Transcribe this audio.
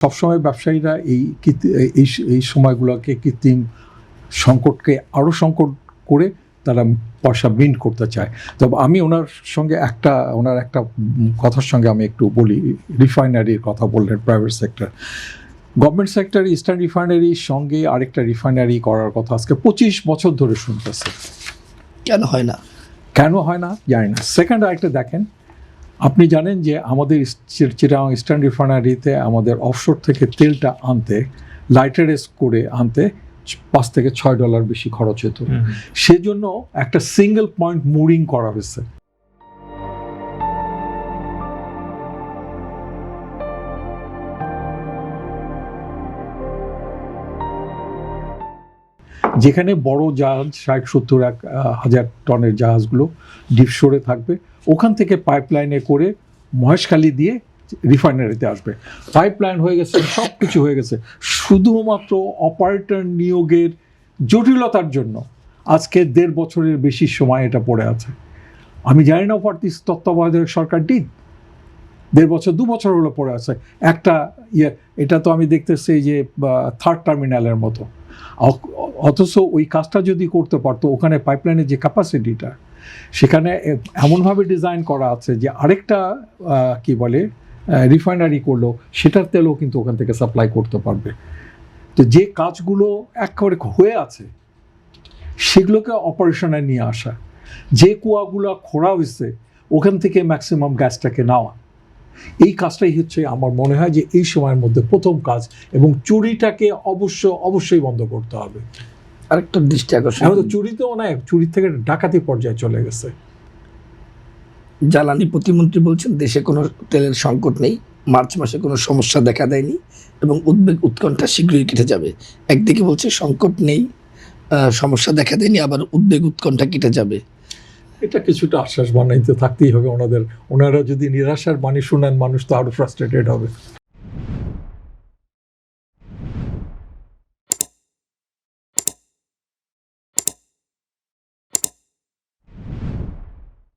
সবসময় ব্যবসায়ীরা এই সময়গুলোকে কৃত্রিম সংকটকে আরও সংকট করে তারা পয়সা বিন করতে চায়। তবে আমি ওনার একটা কথার সঙ্গে আমি একটু বলি, রিফাইনারির কথা বললেন, private sector. Government sector eastern রিফাইনারির সঙ্গে আরেকটা রিফাইনারি করার কথা আজকে 25 বছর ধরে শুনতেছে। কেন হয় না জানি না। সেকেন্ড আরেকটা দেখেন, আপনি জানেন যে আমাদের চিটাগাং ইস্টার্ন রিফাইনারিতে আমাদের অফশোর থেকে তেলটা আনতে, লাইটারেস করে আনতে $5 থেকে $6 বেশি খরচ হতো। সেজন্য একটা সিঙ্গেল পয়েন্ট মুরিং করা হয়েছে। যেখানে বড় জাহাজ 60-70-1,000 টনের জাহাজগুলো ডিপশোরে থাকবে, ওখান থেকে পাইপলাইনে করে মহেশখালী দিয়ে রিফাইনারিতে আসবে। পাইপলাইন হয়ে গেছে, সব কিছু হয়ে গেছে, শুধুমাত্র অপারেটর নিয়োগের জটিলতার জন্য আজকে 1.5 বছরের বেশি সময় এটা পড়ে আছে। আমি জানি না দিস তত্ত্বাবধায়ক সরকার ডিড 1.5 বছর 2 বছর হলো পড়ে আছে। এটা তো আমি দেখতেছি যে থার্ড টার্মিনালের মতো। অথচ ওই কাজটা যদি করতে পারতো, ওখানে পাইপলাইনের যে ক্যাপাসিটিটা, সেখানে এমনভাবে ডিজাইন করা আছে যে আরেকটা রিফাইনারি করলো সেটার তেলও কিন্তু ওখান থেকে সাপ্লাই করতে পারবে। তো যে কাজগুলো একেবারে হয়ে আছে সেগুলোকে অপারেশনে নিয়ে আসা, যে কুয়াগুলো খোঁড়া হয়েছে ওখান থেকে ম্যাক্সিমাম গ্যাসটাকে নেওয়া, এই কাজটাই হচ্ছে আমার মনে হয় যে এই সময়ের মধ্যে প্রথম কাজ, এবং চুরিটাকে অবশ্যই বন্ধ করতে হবে। আরেকটা দৃষ্টি আকর্ষণ, এখন তো চুরিতেও নয়, চুরি থেকে ডাকাতি পর্যায়ে চলে গেছে। জ্বালানি প্রতিমন্ত্রী বলছেন দেশে কোনো তেলের সংকট নেই, মার্চ মাসে কোনো সমস্যা দেখা দেয়নি এবং উদ্বেগ উৎকণ্ঠা শীঘ্রই কেটে যাবে। একদিকে বলছে সংকট নেই, সমস্যা দেখা দেয়নি, আবার উদ্বেগ উৎকণ্ঠা কেটে যাবে। এটা কিছুটা আশ্বাস বানাইতে থাকতেই হবে ওনারা যদি নিরাশার বাণী শোনেন, মানুষ তো আরো ফ্রাস্ট্রেটেড হবে।